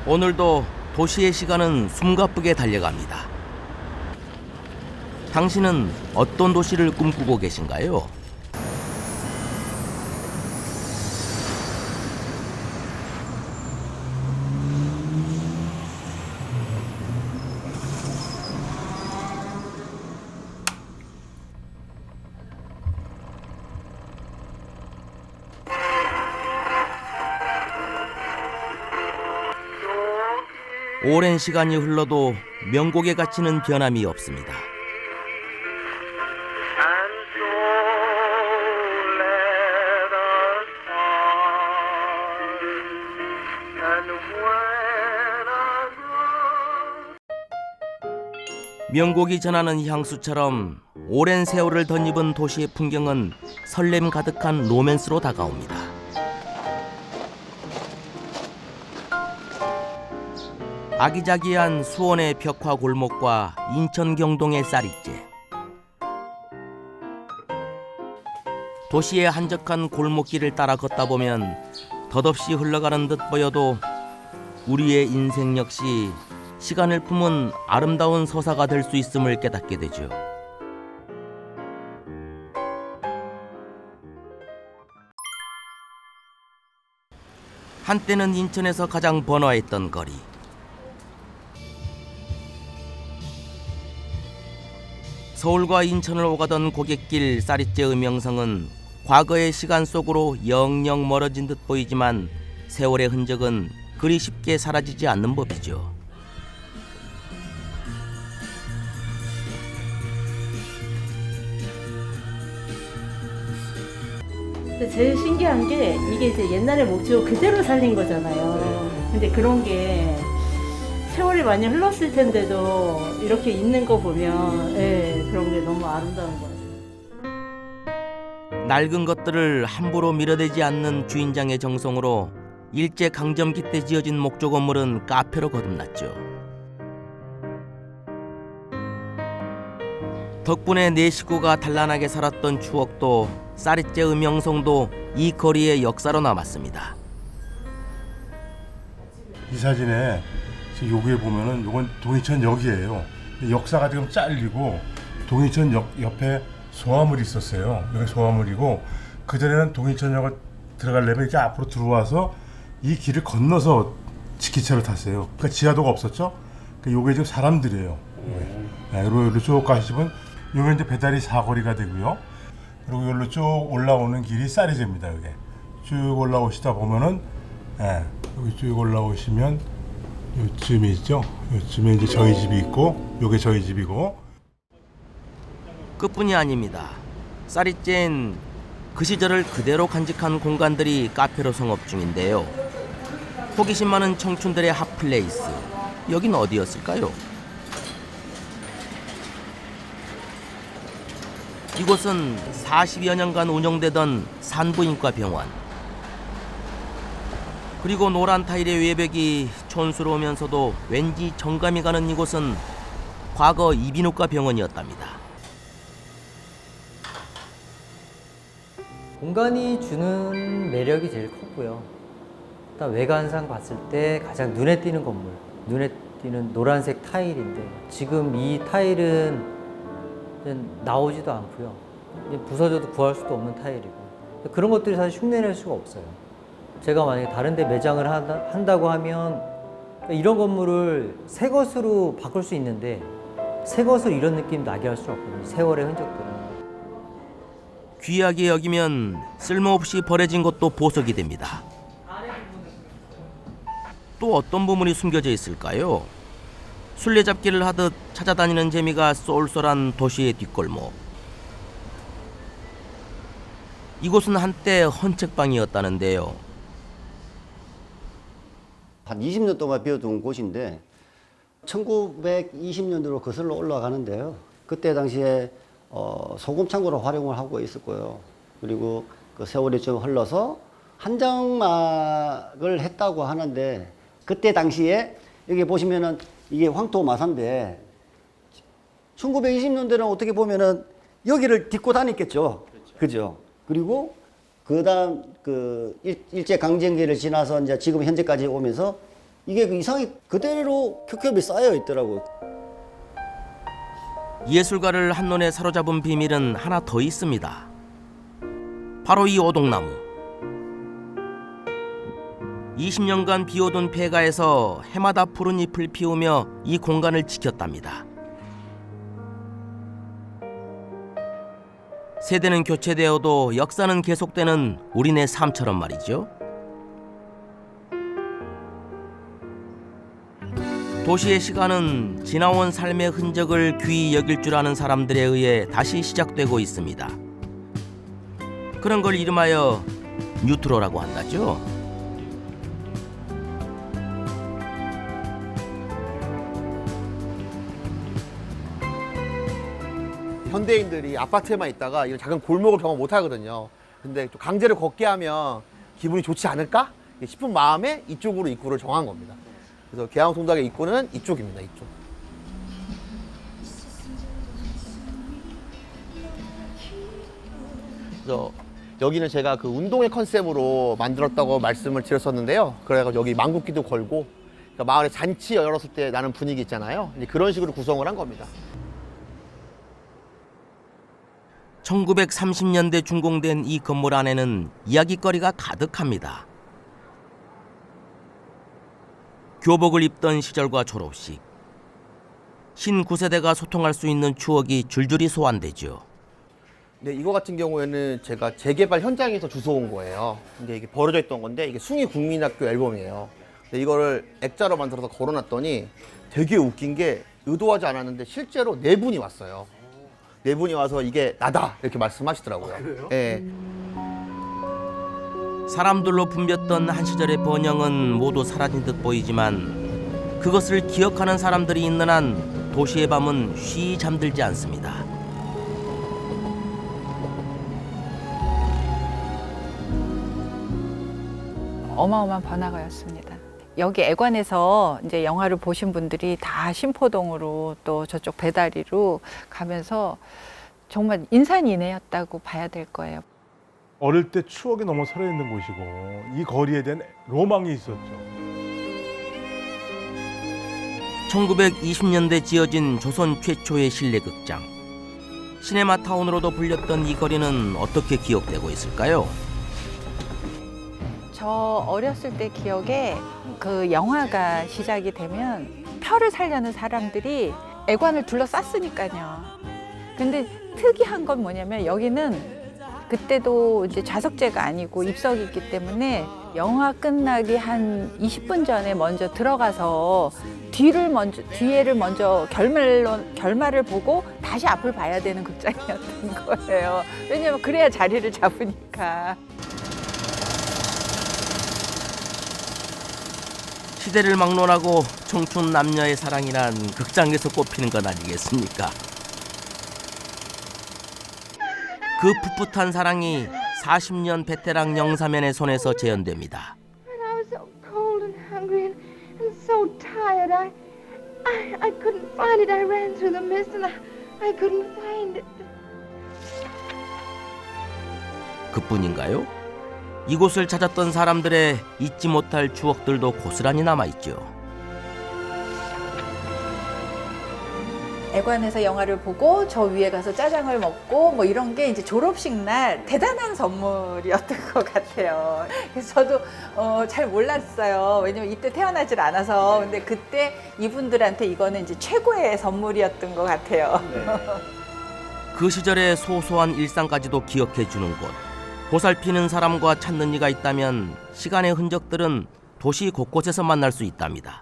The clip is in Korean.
오늘도 도시의 시간은 숨가쁘게 달려갑니다. 당신은 어떤 도시를 꿈꾸고 계신가요? 오랜 시간이 흘러도 명곡의 가치는 변함이 없습니다. 명곡이 전하는 향수처럼 오랜 세월을 덧입은 도시의 풍경은 설렘 가득한 로맨스로 다가옵니다. 아기자기한 수원의 벽화 골목과 인천 경동의 쌀이째, 도시의 한적한 골목길을 따라 걷다 보면 덧없이 흘러가는 듯 보여도 우리의 인생 역시 시간을 품은 아름다운 서사가 될 수 있음을 깨닫게 되죠. 한때는 인천에서 가장 번화했던 거리. 서울과 인천을 오가던 고갯길 쌀이째의 명성은 과거의 시간 속으로 영영 멀어진 듯 보이지만 세월의 흔적은 그리 쉽게 사라지지 않는 법이죠. 제일 신기한 게 이게 이제 옛날의 목조 그대로 살린 거잖아요. 근데 그런 게 세월이 많이 흘렀을 텐데도 이렇게 있는 거 보면 그런 게 너무 아름다운 것 같아요. 낡은 것들을 함부로 밀어대지 않는 주인장의 정성으로 일제 강점기 때 지어진 목조 건물은 카페로 거듭났죠. 덕분에 내 식구가 단란하게 살았던 추억도 쌀이째의 명성도 이 거리의 역사로 남았습니다. 이 사진에 지금 여기에 보면은 이건 동이천역이에요. 역사가 지금 잘리고 동이천역 옆에 소화물이 있었어요. 여기 소화물이고 그 전에는 동이천역을 들어가려면 이렇게 앞으로 들어와서 이 길을 건너서 기차를 탔어요. 그러니까 지하도가 없었죠. 그러니까 이게 지금 사람들이에요. 여기로 쭉 가시면 여기 이제 배달이 사거리가 되고요. 그리고 여기로 쭉 올라오는 길이 쌀이제입니다. 여기 쭉 올라오시다 보면은 여기 쭉 올라오시면 요쯤에 있죠. 요쯤에 이제 저희 집이 있고 요게 저희 집이고. 끝뿐이 아닙니다. 쌀이째엔 그 시절을 그대로 간직한 공간들이 카페로 성업 중인데요. 호기심 많은 청춘들의 핫플레이스. 여긴 어디였을까요? 이곳은 40여 년간 운영되던 산부인과 병원. 그리고 노란 타일의 외벽이 촌스러우면서도 왠지 정감이 가는 이곳은 과거 이비인후과 병원이었답니다. 공간이 주는 매력이 제일 컸고요. 일단 외관상 봤을 때 가장 눈에 띄는 건물, 눈에 띄는 노란색 타일인데 지금 이 타일은 나오지도 않고요. 부서져도 구할 수도 없는 타일이고 그런 것들이 사실 흉내낼 수가 없어요. 제가 만약에 다른 데 매장을 한다고 하면 이런 건물을 새 것으로 바꿀 수 있는데 새 것으로 이런 느낌 나게 할 수는 없거든요. 세월의 흔적들은. 귀하게 여기면 쓸모없이 버려진 것도 보석이 됩니다. 또 어떤 부분이 숨겨져 있을까요? 술래잡기를 하듯 찾아다니는 재미가 쏠쏠한 도시의 뒷골목. 이곳은 한때 헌책방이었다는데요. 한 20년 동안 비워둔 곳인데 1920년대로 거슬러 올라가는데요. 그때 당시에 소금 창고로 활용을 하고 있었고요. 그리고 그 세월이 좀 흘러서 한장막을 했다고 하는데 그때 당시에 여기 보시면은 이게 황토 마사인데 1920년대는 어떻게 보면은 여기를 딛고 다녔겠죠. 그죠? 그리고 그다음 그 일제 강점기를 지나서 이제 지금 현재까지 오면서 이게 그 이상이 그대로 겹겹이 쌓여 있더라고요. 예술가를 한눈에 사로잡은 비밀은 하나 더 있습니다. 바로 이 오동나무. 20년간 비오던 폐가에서 해마다 푸른 잎을 피우며 이 공간을 지켰답니다. 세대는 교체되어도 역사는 계속되는 우리네 삶처럼 말이죠. 도시의 시간은 지나온 삶의 흔적을 귀히 여길 줄 아는 사람들에 의해 다시 시작되고 있습니다. 그런 걸 이름하여 뉴트로라고 한다죠. 현대인들이 아파트에만 있다가 이런 작은 골목을 경험 못 하거든요. 근데 또 강제로 걷게 하면 기분이 좋지 않을까 싶은 마음에 이쪽으로 입구를 정한 겁니다. 그래서 계양통닭의 입구는 이쪽입니다. 이쪽. 그래서 여기는 제가 그 운동의 컨셉으로 만들었다고 말씀을 드렸었는데요. 그래가지고 여기 망국기도 걸고 그러니까 마을에 잔치 열었을 때 나는 분위기 있잖아요. 이제 그런 식으로 구성을 한 겁니다. 1930년대 준공된 이 건물 안에는 이야깃거리가 가득합니다. 교복을 입던 시절과 졸업식, 신 9세대가 소통할 수 있는 추억이 줄줄이 소환되죠. 네, 이거 같은 경우에는 제가 재개발 현장에서 주워온 거예요. 근데 이게 버려져 있던 건데 이게 숭이 국민학교 앨범이에요. 근데 이거를 액자로 만들어서 걸어놨더니 되게 웃긴 게 의도하지 않았는데 실제로 4분이 왔어요. 4분이 와서 이게 나다 이렇게 말씀하시더라고요. 그래요? 네. 사람들로 붐볐던 한 시절의 번영은 모두 사라진 듯 보이지만 그것을 기억하는 사람들이 있는 한 도시의 밤은 쉬이 잠들지 않습니다. 어마어마한 번화가였습니다. 여기 애관에서 이제 영화를 보신 분들이 다 신포동으로 또 저쪽 배다리로 가면서 정말 인산인해였다고 봐야 될 거예요. 어릴 때 추억이 너무 살아있는 곳이고 이 거리에 대한 로망이 있었죠. 1920년대 지어진 조선 최초의 실내극장. 시네마타운으로도 불렸던 이 거리는 어떻게 기억되고 있을까요? 저 어렸을 때 기억에 그 영화가 시작이 되면 표를 사려는 사람들이 애관을 둘러쌌으니까요. 근데 특이한 건 뭐냐면 여기는 그때도 이제 좌석제가 아니고 입석이 있기 때문에 영화 끝나기 한 20분 전에 먼저 들어가서 뒤에를 먼저 결말을 보고 다시 앞을 봐야 되는 극장이었던 거예요. 왜냐면 그래야 자리를 잡으니까. 시대를 막론하고 청춘 남녀의 사랑이란 극장에서 꼽히는 것 아니겠습니까? 그 풋풋한 사랑이 40년 베테랑 영사면의 손에서 재현됩니다. And I was so cold and hungry and so tired. I couldn't find it. I ran through the mist and I couldn't find it. 그뿐인가요? 이곳을 찾았던 사람들의 잊지 못할 추억들도 고스란히 남아있죠. 애관에서 영화를 보고 저 위에 가서 짜장을 먹고 뭐 이런 게 이제 졸업식 날 대단한 선물이었던 것 같아요. 그래서 저도 잘 몰랐어요. 왜냐면 이때 태어나질 않아서. 근데 그때 이분들한테 이거는 이제 최고의 선물이었던 것 같아요. 그 시절의 소소한 일상까지도 기억해주는 곳. 보살피는 사람과 찾는 이가 있다면 시간의 흔적들은 도시 곳곳에서 만날 수 있답니다.